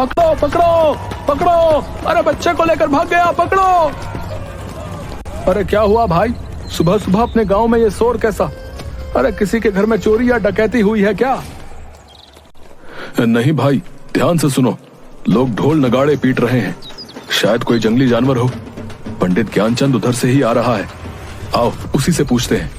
पकड़ो पकड़ो पकड़ो, अरे बच्चे को लेकर भाग गया, पकड़ो। अरे क्या हुआ भाई, सुबह सुबह अपने गांव में ये शोर कैसा? अरे किसी के घर में चोरी या डकैती हुई है क्या? नहीं भाई, ध्यान से सुनो, लोग ढोल नगाड़े पीट रहे हैं, शायद कोई जंगली जानवर हो। पंडित ज्ञानचंद उधर से ही आ रहा है, आओ उसी से पूछते हैं।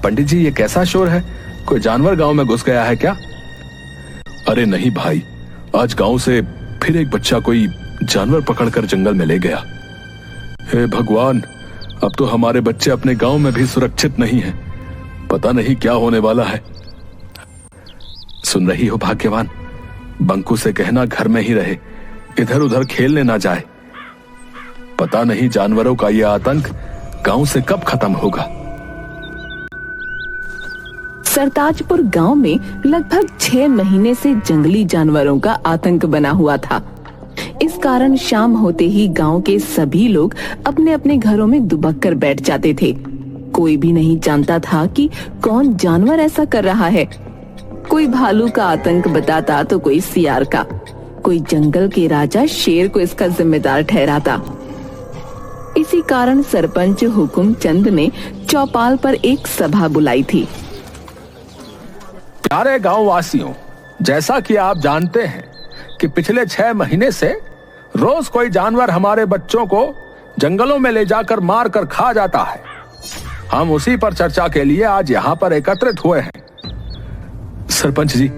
पंडित जी, ये कैसा शोर है? कोई जानवर गांव में घुस गया है क्या? अरे नहीं भाई, आज गांव से फिर एक बच्चा कोई जानवर पकड़कर जंगल में ले गया। हे भगवान, अब तो हमारे बच्चे अपने गांव में भी सुरक्षित नहीं हैं। पता नहीं क्या होने वाला है। सुन रही हो भाग्यवान, बंकू से कहना घर में ही रहे, इधर उधर खेलने ना जाए। पता नहीं जानवरों का यह आतंक गांव से कब खत्म होगा। सरताजपुर गांव में लगभग 6 महीने से जंगली जानवरों का आतंक बना हुआ था। इस कारण शाम होते ही गांव के सभी लोग अपने अपने घरों में दुबक कर बैठ जाते थे। कोई भी नहीं जानता था कि कौन जानवर ऐसा कर रहा है। कोई भालू का आतंक बताता तो कोई सियार का, कोई जंगल के राजा शेर को इसका जिम्मेदार ठहराता। इसी कारण सरपंच हुकुम चंद ने चौपाल पर एक सभा बुलाई थी। प्यारे गांव वासियों, जैसा कि आप जानते हैं कि पिछले 6 महीने से रोज कोई जानवर हमारे बच्चों को जंगलों में ले जाकर मार कर खा जाता है। हम उसी पर चर्चा के लिए आज यहाँ पर एकत्रित हुए हैं। सरपंच जी,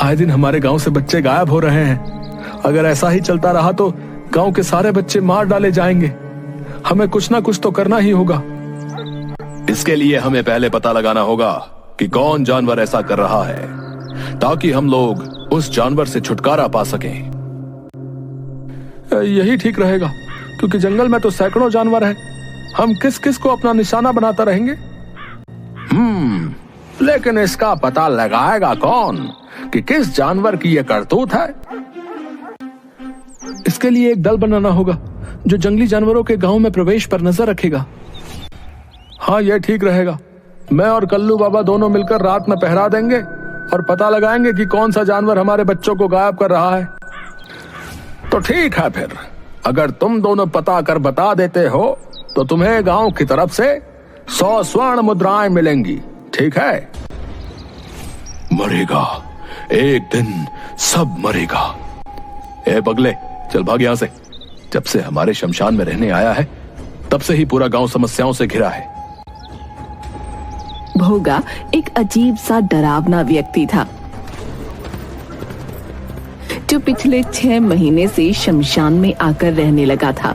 आए दिन हमारे गांव से बच्चे गायब हो रहे हैं। अगर ऐसा ही चलता रहा तो गांव के सारे बच्चे मार डाले जाएंगे। हमें कुछ ना कुछ तो करना ही होगा। इसके लिए हमें पहले पता लगाना होगा कि कौन जानवर ऐसा कर रहा है, ताकि हम लोग उस जानवर से छुटकारा पा सकें। यही ठीक रहेगा, क्योंकि जंगल में तो सैकड़ों जानवर हैं। हम किस किस को अपना निशाना बनाता रहेंगे? लेकिन इसका पता लगाएगा कौन कि किस जानवर की यह करतूत है? इसके लिए एक दल बनाना होगा जो जंगली जानवरों के गांव में प्रवेश पर नजर रखेगा। हाँ, यह ठीक रहेगा। मैं और कल्लू बाबा दोनों मिलकर रात में पहरा देंगे और पता लगाएंगे कि कौन सा जानवर हमारे बच्चों को गायब कर रहा है। तो ठीक है, फिर अगर तुम दोनों पता कर बता देते हो तो तुम्हें गांव की तरफ से 100 स्वर्ण मुद्राएं मिलेंगी, ठीक है? मरेगा, एक दिन सब मरेगा। ए बगले, चल भाग यहां से। जब से हमारे शमशान में रहने आया है, तब से ही पूरा गांव समस्याओं से घिरा है। भोगा एक अजीब सा डरावना व्यक्ति था, जो पिछले 6 महीने से शमशान में आकर रहने लगा था।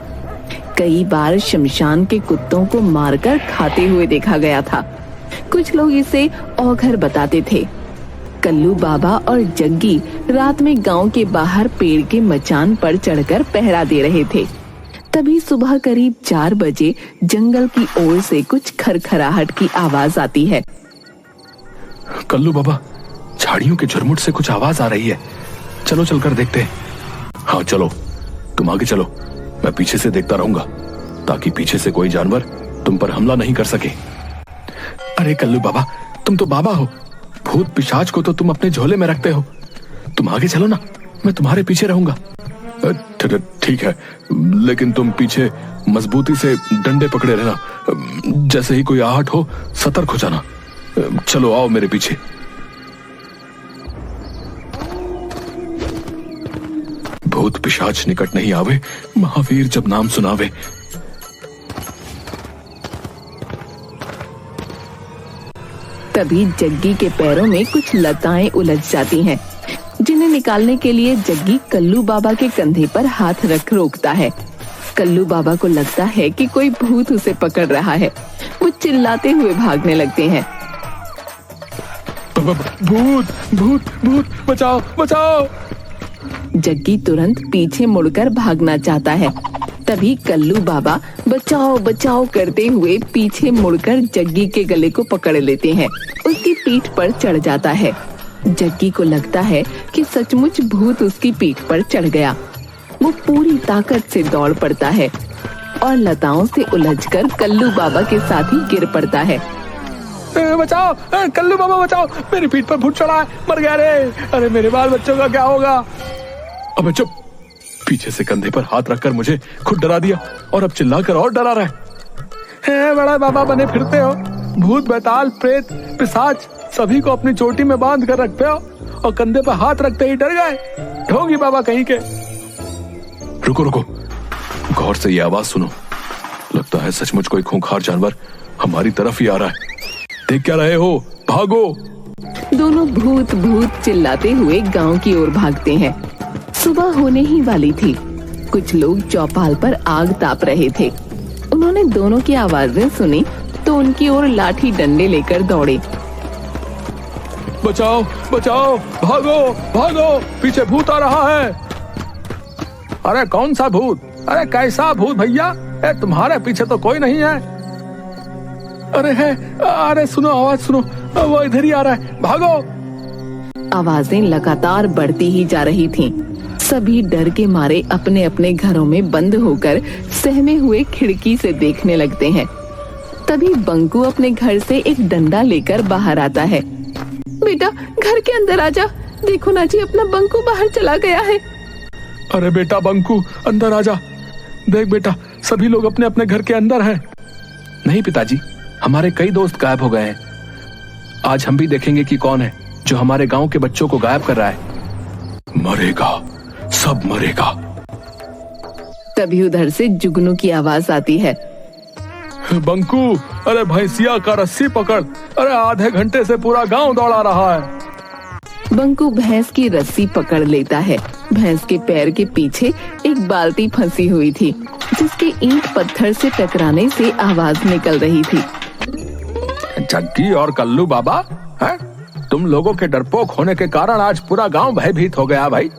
कई बार शमशान के कुत्तों को मारकर खाते हुए देखा गया था। कुछ लोग इसे औघर बताते थे। कल्लू बाबा और जग्गी रात में गांव के बाहर पेड़ के मचान पर चढ़कर पहरा दे रहे थे। तभी सुबह करीब 4 बजे जंगल की ओर से कुछ खरखराहट की आवाज आती है। कल्लू बाबा, झाड़ियों के झुरमुट से कुछ आवाज आ रही है, चलो चलकर देखते हैं। हाँ चलो, तुम आगे चलो, मैं पीछे से देखता रहूंगा, ताकि पीछे से कोई जानवर तुम पर हमला नहीं कर सके। अरे कल्लू बाबा, तुम तो बाबा हो, भूत पिशाच को तो तुम अपने झोले में रखते हो। तुम आगे चलो ना, मैं तुम्हारे पीछे रहूंगा। ठीक है, लेकिन तुम पीछे मजबूती से डंडे पकड़े रहना। जैसे ही कोई आहट हो, सतर्क हो जाना। चलो आओ मेरे पीछे। भूत पिशाच निकट नहीं आवे, महावीर जब नाम सुनावे। तभी जग्गी के पैरों में कुछ लताएं उलझ जाती हैं, जिन्हें निकालने के लिए जग्गी कल्लू बाबा के कंधे पर हाथ रख रोकता है। कल्लू बाबा को लगता है कि कोई भूत उसे पकड़ रहा है। वो चिल्लाते हुए भागने लगते हैं। भूत भूत भूत, बचाओ बचाओ। जग्गी तुरंत पीछे मुड़कर भागना चाहता है। तभी कल्लू बाबा बचाओ बचाओ करते हुए पीछे मुड़कर जग्गी के गले को पकड़ लेते हैं। उसकी पीठ पर चढ़ जाता है। जग्गी को लगता है कि सचमुच भूत उसकी पीठ पर चढ़ गया। वो पूरी ताकत से दौड़ पड़ता है और लताओं से उलझकर कल्लू बाबा के साथ ही गिर पड़ता है। बचाओ, कल्लू बाबा बचाओ, मेरी पीठ पर भूत चढ़ा है, मर गया रे। अरे मेरे बाल बच्चों का क्या होगा? अबे चुप, पीछे से कंधे पर हाथ रखकर मुझे खुद डरा दिया और अब चिल्लाकर और डरा रहा है। बड़ा बाबा बने फिरते हो, भूत बैताल प्रेत पिशाच सभी को अपनी चोटी में बांध कर रखते हो और कंधे पर हाथ रखते ही डर गए। ढोंगी बाबा कहीं के। रुको रुको, गौर से ये आवाज सुनो। लगता है सचमुच कोई खूंखार जानवर हमारी तरफ ही आ रहा है। देख क्या रहे हो, भागो। दोनों भूत भूत चिल्लाते हुए गांव की ओर भागते हैं। सुबह होने ही वाली थी। कुछ लोग चौपाल पर आग ताप रहे थे। उन्होंने दोनों की आवाजें सुनी तो उनकी ओर लाठी डंडे लेकर दौड़े। बचाओ बचाओ, भागो भागो, पीछे भूत आ रहा है। अरे कौन सा भूत? अरे कैसा भूत भैया? तुम्हारे पीछे तो कोई नहीं है। अरे है, अरे सुनो आवाज सुनो, वो इधर ही आ रहा है, भागो। आवाजें लगातार बढ़ती ही जा रही थीं। सभी डर के मारे अपने अपने घरों में बंद होकर सहमे हुए खिड़की से देखने लगते हैं। तभी बंकू अपने घर से एक डंडा लेकर बाहर आता है। बेटा घर के अंदर आजा, देखो ना जी अपना बंकू बाहर चला गया है। अरे बेटा बंकू अंदर आजा, देख बेटा सभी लोग अपने अपने घर के अंदर हैं। नहीं पिताजी, हमारे कई दोस्त गायब हो गए हैं। आज हम भी देखेंगे कि कौन है जो हमारे गांव के बच्चों को गायब कर रहा है। मरेगा, सब मरेगा। तभी उधर से जुगनू की आवाज आती है। बंकू, अरे भैंसिया का रस्सी पकड़, अरे आधे घंटे से पूरा गांव दौड़ा रहा है। बंकू भैंस की रस्सी पकड़ लेता है। भैंस के पैर के पीछे एक बाल्टी फंसी हुई थी, जिसके ईंट पत्थर से टकराने से आवाज निकल रही थी। जग्गी और कल्लू बाबा, है? तुम लोगों के डरपोक होने के कारण आज पूरा गांव भयभीत हो गया भाई।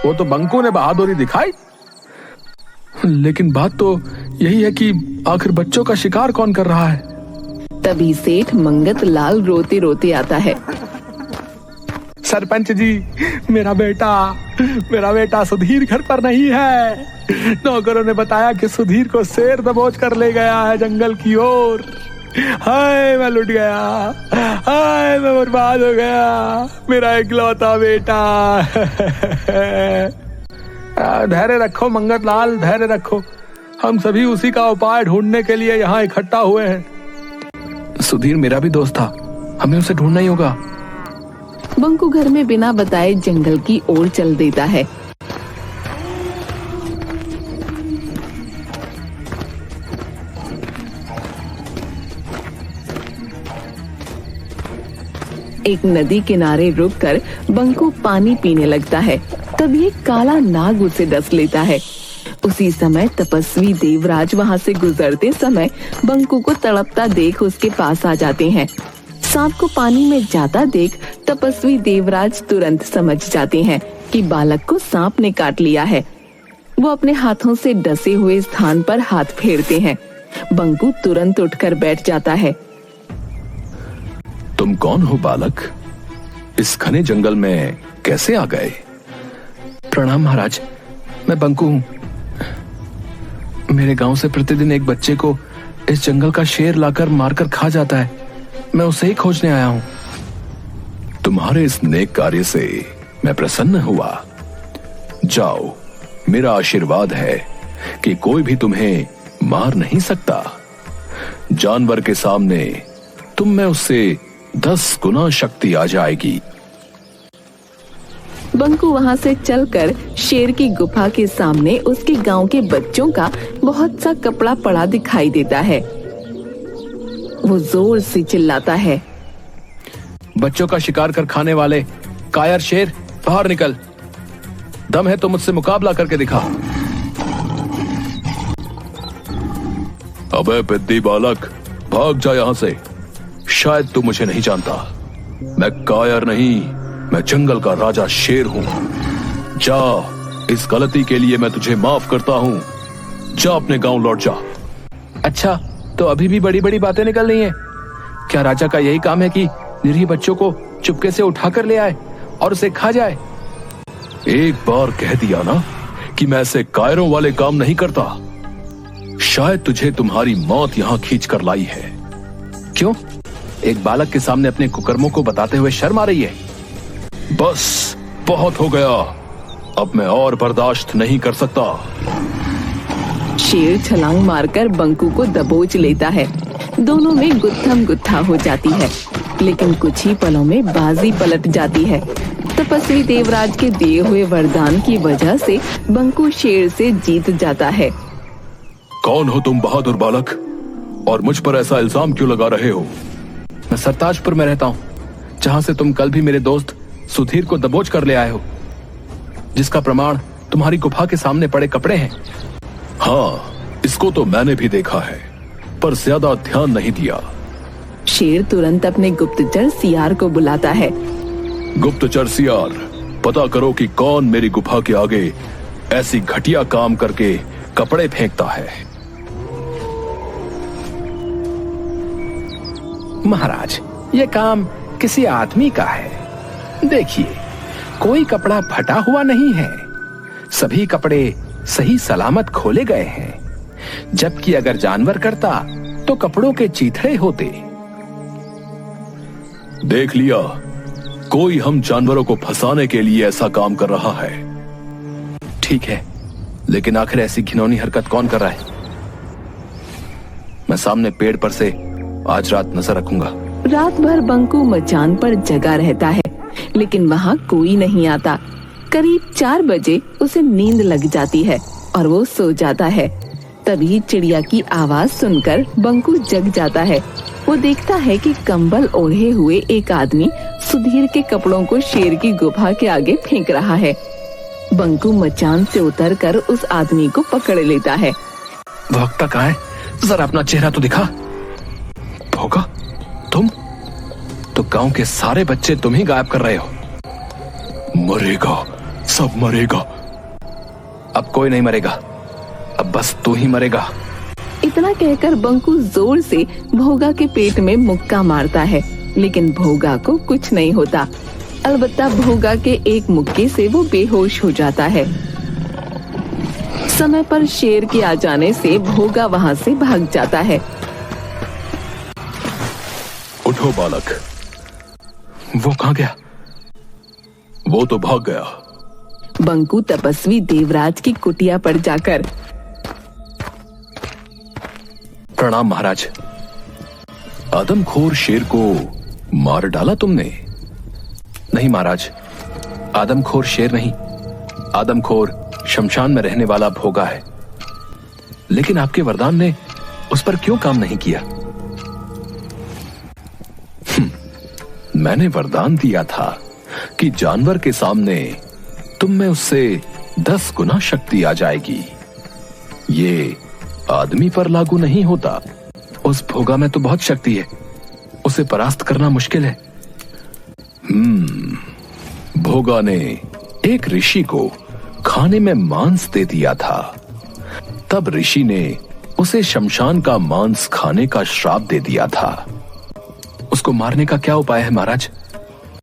वो तो बंकू ने बहादुरी दिखाई, लेकिन बात तो यही है कि आखिर बच्चों का शिकार कौन कर रहा है? तभी सेठ मंगत लाल रोते रोते आता है। सरपंच जी, मेरा बेटा सुधीर घर पर नहीं है। नौकरों ने बताया कि सुधीर को शेर दबोच कर ले गया है जंगल की ओर। हाय मैं लुट गया, हाय मैं बर्बाद हो गया, मेरा इकलौता बेटा। धैर्य रखो मंगत लाल, धैर्य रखो। हम सभी उसी का उपाय ढूंढने के लिए यहाँ इकट्ठा हुए हैं। सुधीर मेरा भी दोस्त था, हमें उसे ढूंढना ही होगा। बंकू घर में बिना बताए जंगल की ओर चल देता है। एक नदी किनारे रुककर बंकू पानी पीने लगता है। तभी एक काला नाग उसे डस लेता है। उसी समय तपस्वी देवराज वहाँ से गुजरते समय बंकू को तड़पता देख उसके पास आ जाते हैं। सांप को पानी में जाता देख तपस्वी देवराज तुरंत समझ जाते हैं कि बालक को सांप ने काट लिया है। वो अपने हाथों से डसे हुए स्थान पर हाथ फेरते हैं। बंकू तुरंत उठकर बैठ जाता है। तुम कौन हो बालक? इस घने जंगल में कैसे आ गए? प्रणाम महाराज, मैं बंकू हूँ। मेरे गांव से प्रतिदिन एक बच्चे को इस जंगल का शेर लाकर मारकर खा जाता है। मैं उसे ही खोजने आया हूँ। तुम्हारे इस नेक कार्य से मैं प्रसन्न हुआ। जाओ, मेरा आशीर्वाद है कि कोई भी तुम्हें मार नहीं सकता। जानवर के सामने तुम में उससे 10 गुना शक्ति आ जाएगी। बंकू वहाँ से चलकर शेर की गुफा के सामने उसके गांव के बच्चों का बहुत सा कपड़ा पड़ा दिखाई देता है। वो जोर से चिल्लाता है, बच्चों का शिकार कर खाने वाले कायर शेर, बाहर निकल। दम है तो मुझसे मुकाबला करके दिखा। अबे पिद्दी बालक, भाग जा यहाँ से। शायद तू मुझे नहीं जानता। मैं कायर नहीं, मैं जंगल का राजा शेर हूँ। जा, इस गलती के लिए मैं तुझे माफ करता हूँ। जा अपने गांव लौट जा। अच्छा, तो अभी भी बड़ी बड़ी बातें निकल रही हैं। क्या राजा का यही काम है कि निरीह बच्चों को चुपके से उठाकर ले आए और उसे खा जाए? एक बार कह दिया ना कि मैं ऐसे कायरों वाले काम नहीं करता। शायद तुझे तुम्हारी मौत यहाँ खींच कर लाई है। क्यों? एक बालक के सामने अपने कुकर्मों को बताते हुए शर्म आ रही है। बस बहुत हो गया, अब मैं और बर्दाश्त नहीं कर सकता। शेर छलांग मारकर बंकू को दबोच लेता है। दोनों में गुत्थम गुत्था हो जाती है, लेकिन कुछ ही पलों में बाजी पलट जाती है। तपस्वी देवराज के दिए हुए वरदान की वजह से बंकू शेर से जीत जाता है। कौन हो तुम बहादुर बालक, और मुझ पर ऐसा इल्जाम क्यों लगा रहे हो? मैं सरताजपुर में रहता हूँ, जहाँ से तुम कल भी मेरे दोस्त सुधीर को दबोच कर ले आए हो, जिसका प्रमाण तुम्हारी गुफा के सामने पड़े कपड़े हैं। हाँ, इसको तो मैंने भी देखा है, पर ज्यादा ध्यान नहीं दिया। शेर तुरंत अपने गुप्तचर सियार को बुलाता है। गुप्तचर सियार, पता करो कि कौन मेरी गुफा के आगे ऐसी घटिया काम करके कपड़े फेंकता है। महाराज, ये काम किसी आदमी का है। देखिए, कोई कपड़ा फटा हुआ नहीं है, सभी कपड़े सही सलामत खोले गए हैं। जबकि अगर जानवर करता तो कपड़ों के चीथड़े होते। देख लिया, कोई हम जानवरों को फंसाने के लिए ऐसा काम कर रहा है। ठीक है, लेकिन आखिर ऐसी घिनौनी हरकत कौन कर रहा है? मैं सामने पेड़ पर से आज रात नजर रखूंगा। रात भर बंकू मचान पर जगा रहता है, लेकिन वहाँ कोई नहीं आता। करीब 4 बजे उसे नींद लग जाती है और वो सो जाता है। तभी चिड़िया की आवाज सुनकर बंकू जग जाता है। वो देखता है कि कंबल ओढ़े हुए एक आदमी सुधीर के कपड़ों को शेर की गुफा के आगे फेंक रहा है। बंकू मचान से उतरकर उस आदमी को पकड़ लेता है। भौंकता कहाँ है? जरा अपना चेहरा तो दिखा। भोगा, तुम तो गांव के सारे बच्चे तुम ही गायब कर रहे हो। मरेगा, सब मरेगा। अब कोई नहीं मरेगा, अब बस तू ही मरेगा। इतना कहकर बंकू जोर से भोगा के पेट में मुक्का मारता है, लेकिन भोगा को कुछ नहीं होता। अलबत्ता भोगा के एक मुक्के से वो बेहोश हो जाता है। समय पर शेर के आ जाने से भोगा वहाँ से भाग जाता है। उठो बालक। वो कहाँ गया? वो तो भाग गया। बंकू तपस्वी देवराज की कुटिया पर जाकर, प्रणाम महाराज। आदमखोर शेर को मार डाला तुमने? नहीं महाराज, आदमखोर शेर नहीं, आदमखोर शमशान में रहने वाला भोगा है। लेकिन आपके वरदान ने उस पर क्यों काम नहीं किया? मैंने वरदान दिया था कि जानवर के सामने तुम में उससे 10 गुना शक्ति आ जाएगी। ये आदमी पर लागू नहीं होता। उस भोगा में तो बहुत शक्ति है, उसे परास्त करना मुश्किल है। भोगा ने एक ऋषि को खाने में मांस दे दिया था। तब ऋषि ने उसे शमशान का मांस खाने का श्राप दे दिया था। उसको मारने का क्या उपाय है महाराज?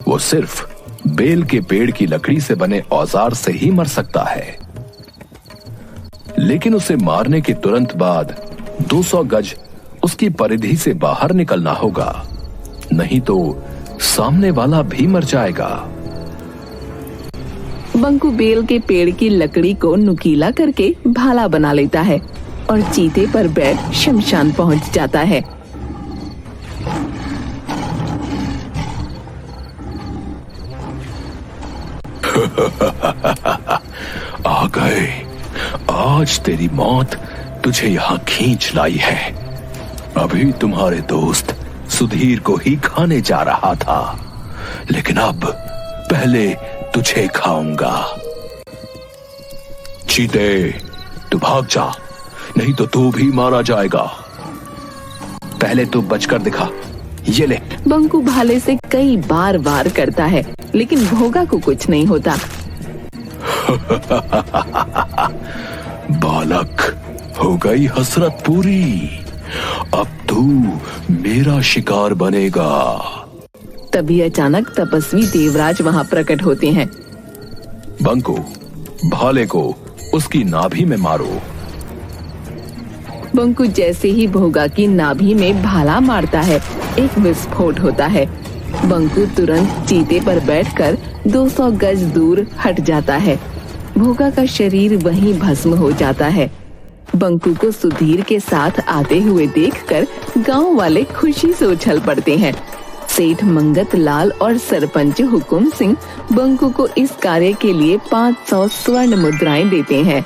वो सिर्फ बेल के पेड़ की लकड़ी से बने औजार से ही मर सकता है, लेकिन उसे मारने के तुरंत बाद 200 गज उसकी परिधि से बाहर निकलना होगा, नहीं तो सामने वाला भी मर जाएगा। बंकू बेल के पेड़ की लकड़ी को नुकीला करके भाला बना लेता है और चीते पर बैठ शमशान पहुंच जाता है। आ गए, आज तेरी मौत तुझे यहाँ खींच लाई है। अभी तुम्हारे दोस्त सुधीर को ही खाने जा रहा था, लेकिन अब पहले तुझे खाऊंगा। चीते, तू भाग जा, नहीं तो तू भी मारा जाएगा। पहले तू बचकर दिखा, ये ले। बंकू भाले से कई बार वार करता है, लेकिन भोगा को कुछ नहीं होता। बालक, हो गई हसरत पूरी, अब तू मेरा शिकार बनेगा। तभी अचानक तपस्वी देवराज वहाँ प्रकट होते हैं। बंकू, भाले को उसकी नाभि में मारो। बंकू जैसे ही भोगा की नाभि में भाला मारता है, एक विस्फोट होता है। बंकू तुरंत चीते पर बैठकर 200 गज दूर हट जाता है। भोगा का शरीर वहीं भस्म हो जाता है। बंकू को सुधीर के साथ आते हुए देखकर गांव वाले खुशी से उछल पड़ते हैं। सेठ मंगत लाल और सरपंच हुकुम सिंह बंकू को इस कार्य के लिए 500 स्वर्ण मुद्राएं देते हैं।